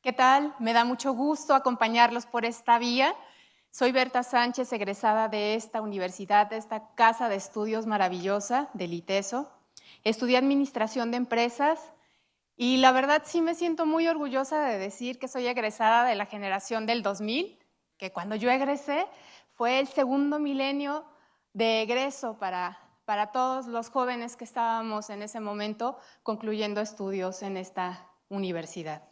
¿Qué tal? Me da mucho gusto acompañarlos por esta vía. Soy Berta Sánchez, egresada de esta universidad, de esta casa de estudios maravillosa del ITESO. Estudié Administración de Empresas y la verdad sí me siento muy orgullosa de decir que soy egresada de la generación del 2000, que cuando yo egresé fue el segundo milenio de egreso para todos los jóvenes que estábamos en ese momento concluyendo estudios en esta universidad.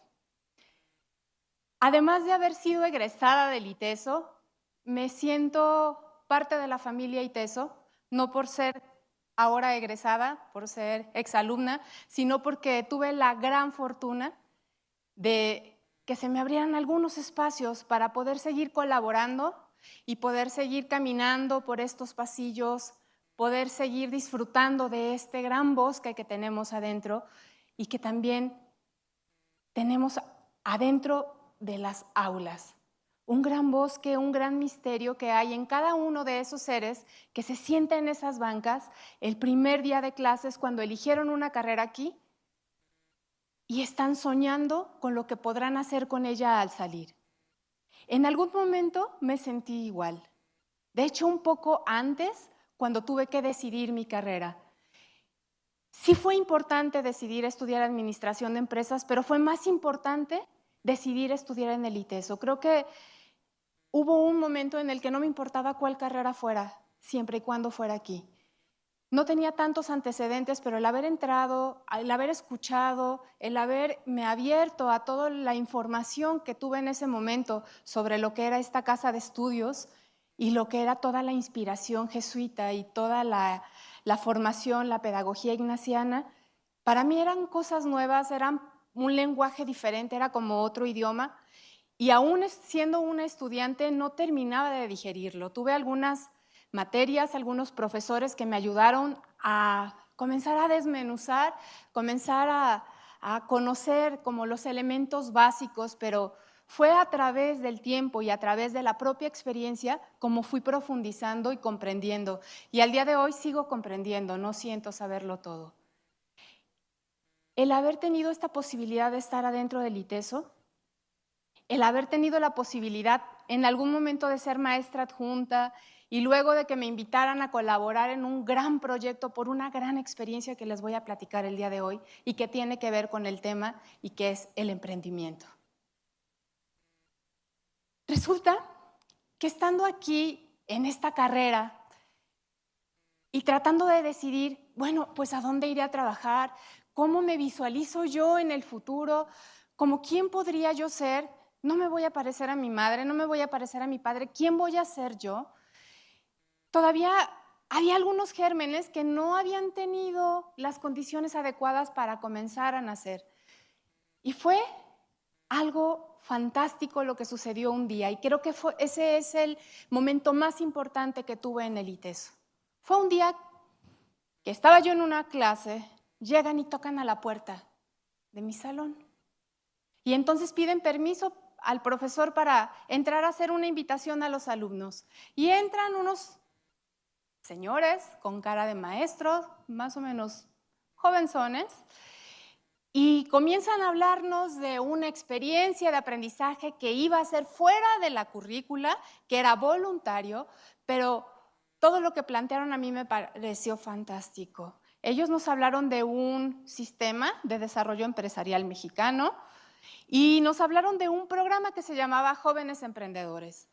Además de haber sido egresada del ITESO, me siento parte de la familia ITESO, no por ser ahora egresada, por ser exalumna, sino porque tuve la gran fortuna de que se me abrieran algunos espacios para poder seguir colaborando y poder seguir caminando por estos pasillos, poder seguir disfrutando de este gran bosque que tenemos adentro y que también tenemos adentro de las aulas. Un gran bosque, un gran misterio que hay en cada uno de esos seres que se sientan en esas bancas el primer día de clases cuando eligieron una carrera aquí y están soñando con lo que podrán hacer con ella al salir. En algún momento me sentí igual. De hecho, un poco antes, cuando tuve que decidir mi carrera. Sí fue importante decidir estudiar Administración de Empresas, pero fue más importante decidir estudiar en el ITESO. Creo que hubo un momento en el que no me importaba cuál carrera fuera, siempre y cuando fuera aquí. No tenía tantos antecedentes, pero el haber entrado, el haber escuchado, el haberme abierto a toda la información que tuve en ese momento sobre lo que era esta casa de estudios y lo que era toda la inspiración jesuita y toda la formación, la pedagogía ignaciana, para mí eran cosas nuevas, eran un lenguaje diferente, era como otro idioma. Y aún siendo una estudiante no terminaba de digerirlo. Tuve algunas materias, algunos profesores que me ayudaron a comenzar a desmenuzar, comenzar a conocer como los elementos básicos, pero fue a través del tiempo y a través de la propia experiencia como fui profundizando y comprendiendo. Y al día de hoy sigo comprendiendo, no siento saberlo todo. El haber tenido esta posibilidad de estar adentro del ITESO, el haber tenido la posibilidad en algún momento de ser maestra adjunta y luego de que me invitaran a colaborar en un gran proyecto por una gran experiencia que les voy a platicar el día de hoy y que tiene que ver con el tema y que es el emprendimiento. Resulta que estando aquí en esta carrera y tratando de decidir, bueno, pues a dónde iré a trabajar, cómo me visualizo yo en el futuro, como quién podría yo ser. No me voy a parecer a mi madre, no me voy a parecer a mi padre. ¿Quién voy a ser yo? Todavía había algunos gérmenes que no habían tenido las condiciones adecuadas para comenzar a nacer. Y fue algo fantástico lo que sucedió un día. Y creo que ese es el momento más importante que tuve en el ITESO. Fue un día que estaba yo en una clase, llegan y tocan a la puerta de mi salón. Y entonces piden permiso al profesor para entrar a hacer una invitación a los alumnos. Y entran unos señores con cara de maestros, más o menos jovenzones, y comienzan a hablarnos de una experiencia de aprendizaje que iba a ser fuera de la currícula, que era voluntario, pero todo lo que plantearon a mí me pareció fantástico. Ellos nos hablaron de un sistema de desarrollo empresarial mexicano, y nos hablaron de un programa que se llamaba Jóvenes Emprendedores.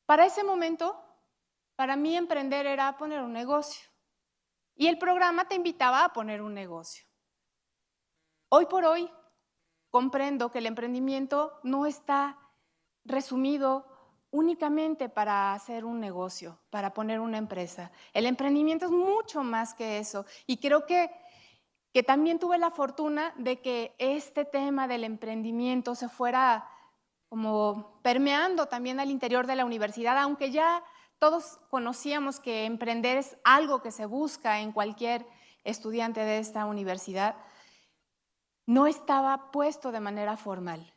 Para ese momento, para mí emprender era poner un negocio. Y el programa te invitaba a poner un negocio. Hoy por hoy comprendo que el emprendimiento no está resumido únicamente para hacer un negocio, para poner una empresa. El emprendimiento es mucho más que eso. Y creo que también tuve la fortuna de que este tema del emprendimiento se fuera como permeando también al interior de la universidad, aunque ya todos conocíamos que emprender es algo que se busca en cualquier estudiante de esta universidad, no estaba puesto de manera formal.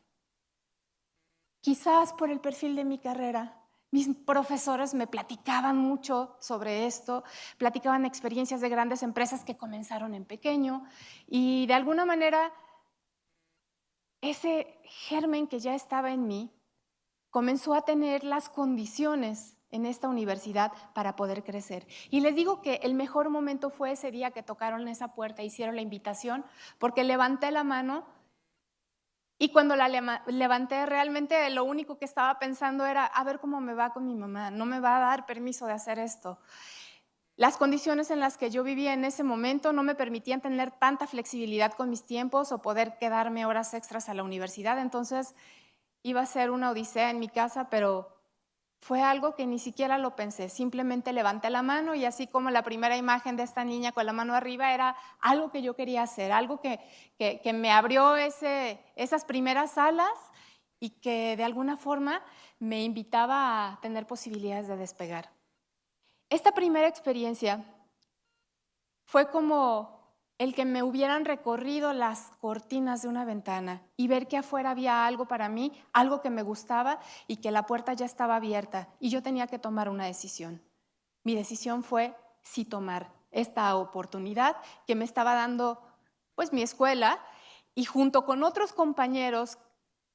Quizás por el perfil de mi carrera, mis profesores me platicaban mucho sobre esto, platicaban experiencias de grandes empresas que comenzaron en pequeño y de alguna manera ese germen que ya estaba en mí comenzó a tener las condiciones en esta universidad para poder crecer. Y les digo que el mejor momento fue ese día que tocaron esa puerta, hicieron la invitación, porque levanté la mano y cuando la levanté realmente lo único que estaba pensando era a ver cómo me va con mi mamá, no me va a dar permiso de hacer esto. Las condiciones en las que yo vivía en ese momento no me permitían tener tanta flexibilidad con mis tiempos o poder quedarme horas extras a la universidad, entonces iba a ser una odisea en mi casa, pero fue algo que ni siquiera lo pensé, simplemente levanté la mano y así como la primera imagen de esta niña con la mano arriba era algo que yo quería hacer, algo que me abrió esas primeras alas y que de alguna forma me invitaba a tener posibilidades de despegar. Esta primera experiencia fue como el que me hubieran recorrido las cortinas de una ventana y ver que afuera había algo para mí, algo que me gustaba y que la puerta ya estaba abierta y yo tenía que tomar una decisión. Mi decisión fue sí tomar esta oportunidad que me estaba dando pues mi escuela y junto con otros compañeros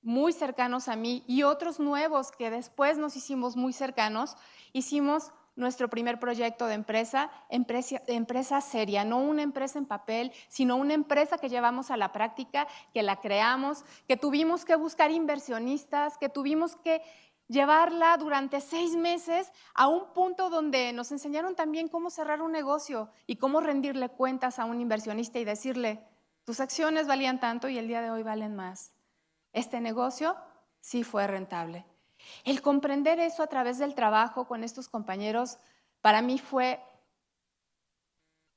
muy cercanos a mí y otros nuevos que después nos hicimos muy cercanos, hicimos nuestro primer proyecto de empresa seria, no una empresa en papel, sino una empresa que llevamos a la práctica, que la creamos, que tuvimos que buscar inversionistas, que tuvimos que llevarla durante 6 meses a un punto donde nos enseñaron también cómo cerrar un negocio y cómo rendirle cuentas a un inversionista y decirle, tus acciones valían tanto y el día de hoy valen más. Este negocio sí fue rentable. El comprender eso a través del trabajo con estos compañeros, para mí fue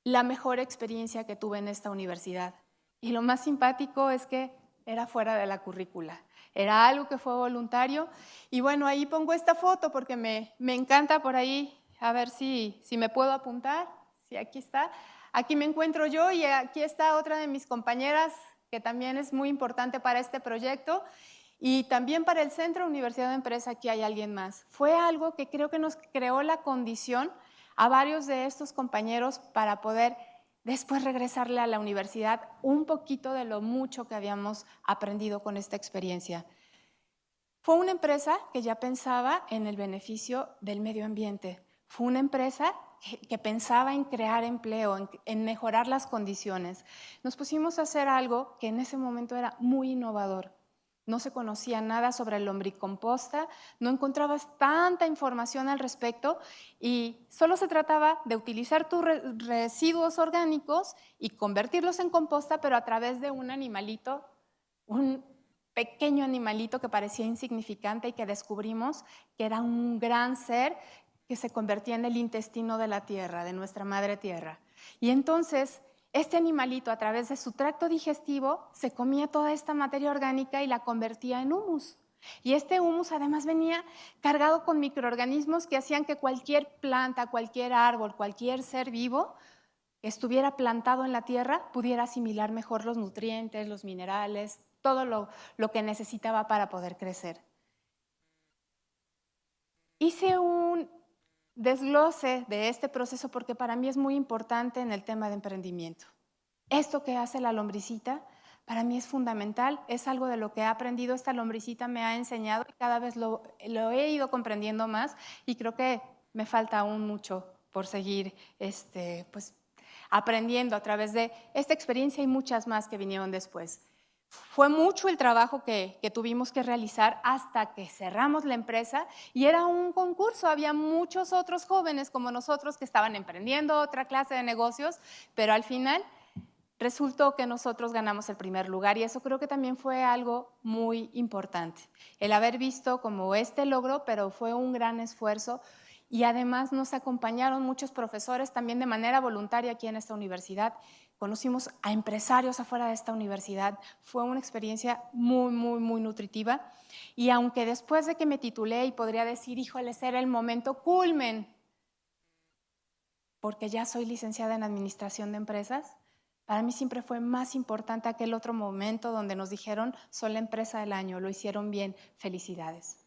la mejor experiencia que tuve en esta universidad. Y lo más simpático es que era fuera de la currícula. Era algo que fue voluntario. Y bueno, ahí pongo esta foto porque me encanta por ahí, a ver si me puedo apuntar. Sí, aquí está. Aquí me encuentro yo y aquí está otra de mis compañeras que también es muy importante para este proyecto. Y también para el Centro Universidad de Empresa, aquí hay alguien más. Fue algo que creo que nos creó la condición a varios de estos compañeros para poder después regresarle a la universidad un poquito de lo mucho que habíamos aprendido con esta experiencia. Fue una empresa que ya pensaba en el beneficio del medio ambiente. Fue una empresa que pensaba en crear empleo, en mejorar las condiciones. Nos pusimos a hacer algo que en ese momento era muy innovador. No se conocía nada sobre el lombricomposta, no encontrabas tanta información al respecto y solo se trataba de utilizar tus residuos orgánicos y convertirlos en composta, pero a través de un animalito, un pequeño animalito que parecía insignificante y que descubrimos que era un gran ser que se convertía en el intestino de la tierra, de nuestra madre tierra. Y entonces este animalito, a través de su tracto digestivo, se comía toda esta materia orgánica y la convertía en humus. Y este humus además venía cargado con microorganismos que hacían que cualquier planta, cualquier árbol, cualquier ser vivo que estuviera plantado en la tierra pudiera asimilar mejor los nutrientes, los minerales, todo lo que necesitaba para poder crecer. Hice un desglose de este proceso porque para mí es muy importante en el tema de emprendimiento. Esto que hace la lombricita para mí es fundamental, es algo de lo que he aprendido, esta lombricita me ha enseñado y cada vez lo he ido comprendiendo más y creo que me falta aún mucho por seguir pues, aprendiendo a través de esta experiencia y muchas más que vinieron después. Fue mucho el trabajo que tuvimos que realizar hasta que cerramos la empresa y era un concurso, había muchos otros jóvenes como nosotros que estaban emprendiendo otra clase de negocios, pero al final resultó que nosotros ganamos el primer lugar y eso creo que también fue algo muy importante. El haber visto como este logro, pero fue un gran esfuerzo y además nos acompañaron muchos profesores también de manera voluntaria aquí en esta universidad. Conocimos a empresarios afuera de esta universidad. Fue una experiencia muy, muy, muy nutritiva. Y aunque después de que me titulé y podría decir, híjole, era el momento culmen, porque ya soy licenciada en Administración de Empresas, para mí siempre fue más importante aquel otro momento donde nos dijeron, son la empresa del año, lo hicieron bien, felicidades.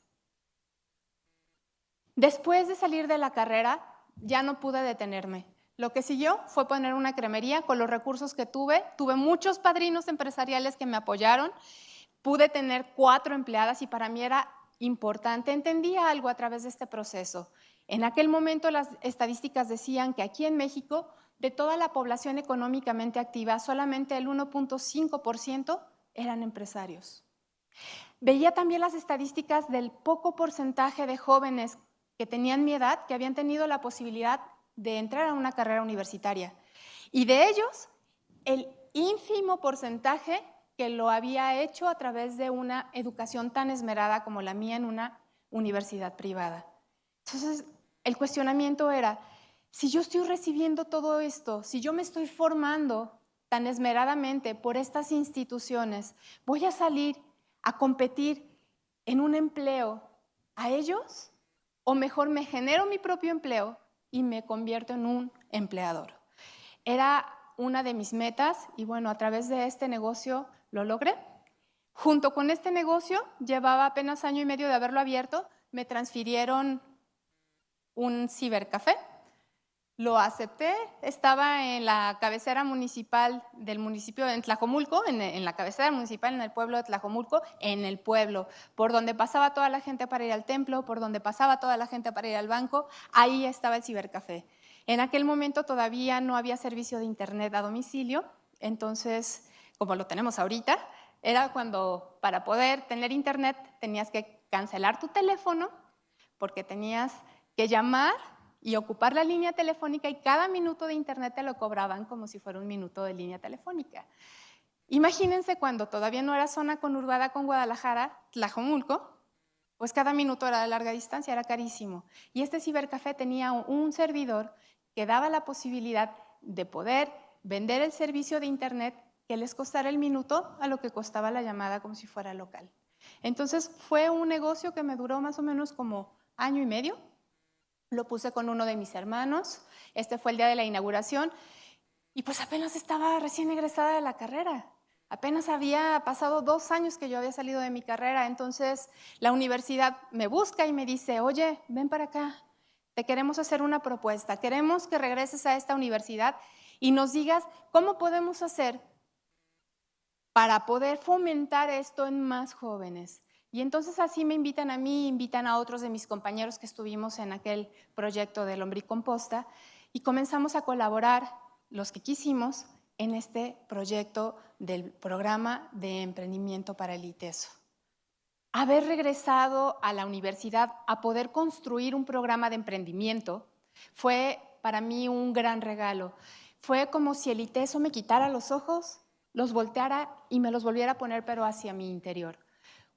Después de salir de la carrera, ya no pude detenerme. Lo que siguió fue poner una cremería con los recursos que tuve. Tuve muchos padrinos empresariales que me apoyaron, pude tener 4 empleadas y para mí era importante. Entendía algo a través de este proceso. En aquel momento las estadísticas decían que aquí en México, de toda la población económicamente activa, solamente el 1.5% eran empresarios. Veía también las estadísticas del poco porcentaje de jóvenes que tenían mi edad, que habían tenido la posibilidad de entrar a una carrera universitaria. Y de ellos, el ínfimo porcentaje que lo había hecho a través de una educación tan esmerada como la mía en una universidad privada. Entonces, el cuestionamiento era, si yo estoy recibiendo todo esto, si yo me estoy formando tan esmeradamente por estas instituciones, ¿voy a salir a competir en un empleo a ellos? ¿O mejor me genero mi propio empleo y me convierto en un empleador? Era una de mis metas y bueno, a través de este negocio lo logré. Junto con este negocio, llevaba apenas año y medio de haberlo abierto, me transfirieron un cibercafé. Lo acepté, estaba en la cabecera municipal del municipio de Tlajomulco, en la cabecera municipal en el pueblo de Tlajomulco, en el pueblo, por donde pasaba toda la gente para ir al templo, por donde pasaba toda la gente para ir al banco, ahí estaba el cibercafé. En aquel momento todavía no había servicio de internet a domicilio, entonces, como lo tenemos ahorita, era cuando para poder tener internet tenías que cancelar tu teléfono, porque tenías que llamar y ocupar la línea telefónica y cada minuto de internet te lo cobraban como si fuera un minuto de línea telefónica. Imagínense cuando todavía no era zona conurbada con Guadalajara, Tlajomulco, pues cada minuto era de larga distancia, era carísimo. Y este cibercafé tenía un servidor que daba la posibilidad de poder vender el servicio de internet que les costara el minuto a lo que costaba la llamada como si fuera local. Entonces fue un negocio que me duró más o menos como año y medio. Lo puse con uno de mis hermanos, este fue el día de la inauguración y pues apenas estaba recién egresada de la carrera. Apenas había pasado 2 años que yo había salido de mi carrera, entonces la universidad me busca y me dice, oye, ven para acá, te queremos hacer una propuesta, queremos que regreses a esta universidad y nos digas cómo podemos hacer para poder fomentar esto en más jóvenes. Y entonces así me invitan a mí, invitan a otros de mis compañeros que estuvimos en aquel proyecto de lombricomposta y comenzamos a colaborar, los que quisimos, en este proyecto del programa de emprendimiento para el ITESO. Haber regresado a la universidad a poder construir un programa de emprendimiento fue para mí un gran regalo. Fue como si el ITESO me quitara los ojos, los volteara y me los volviera a poner, pero hacia mi interior.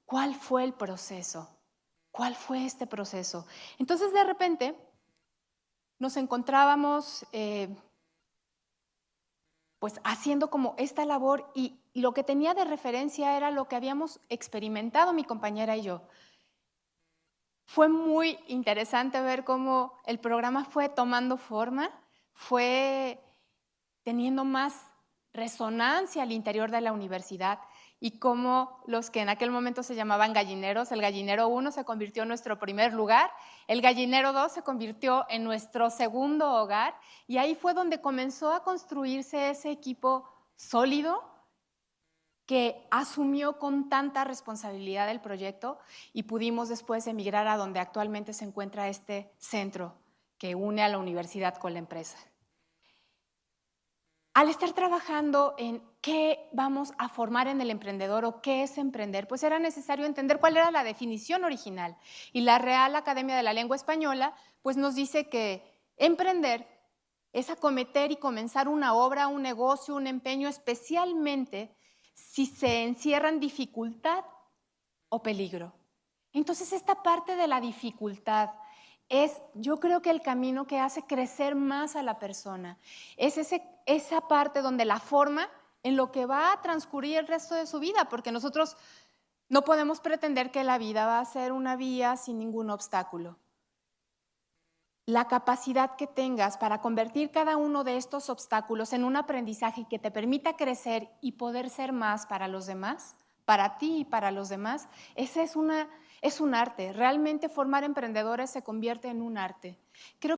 ¿Cuál fue el proceso? ¿Cuál fue este proceso? Entonces, de repente, nos encontrábamos pues haciendo como esta labor y lo que tenía de referencia era lo que habíamos experimentado mi compañera y yo. Fue muy interesante ver cómo el programa fue tomando forma, fue teniendo más resonancia al interior de la universidad y cómo los que en aquel momento se llamaban gallineros, el gallinero 1 se convirtió en nuestro primer lugar, el gallinero 2 se convirtió en nuestro segundo hogar y ahí fue donde comenzó a construirse ese equipo sólido que asumió con tanta responsabilidad el proyecto y pudimos después emigrar a donde actualmente se encuentra este centro que une a la universidad con la empresa. Al estar trabajando en qué vamos a formar en el emprendedor o qué es emprender, pues era necesario entender cuál era la definición original. Y la Real Academia de la Lengua Española pues nos dice que emprender es acometer y comenzar una obra, un negocio, un empeño, especialmente si se encierran dificultad o peligro. Entonces esta parte de la dificultad es, yo creo que el camino que hace crecer más a la persona. Es esa parte donde la forma en lo que va a transcurrir el resto de su vida, porque nosotros no podemos pretender que la vida va a ser una vía sin ningún obstáculo. La capacidad que tengas para convertir cada uno de estos obstáculos en un aprendizaje que te permita crecer y poder ser más para los demás, para ti y para los demás, ese es un arte. Realmente formar emprendedores se convierte en un arte. Creo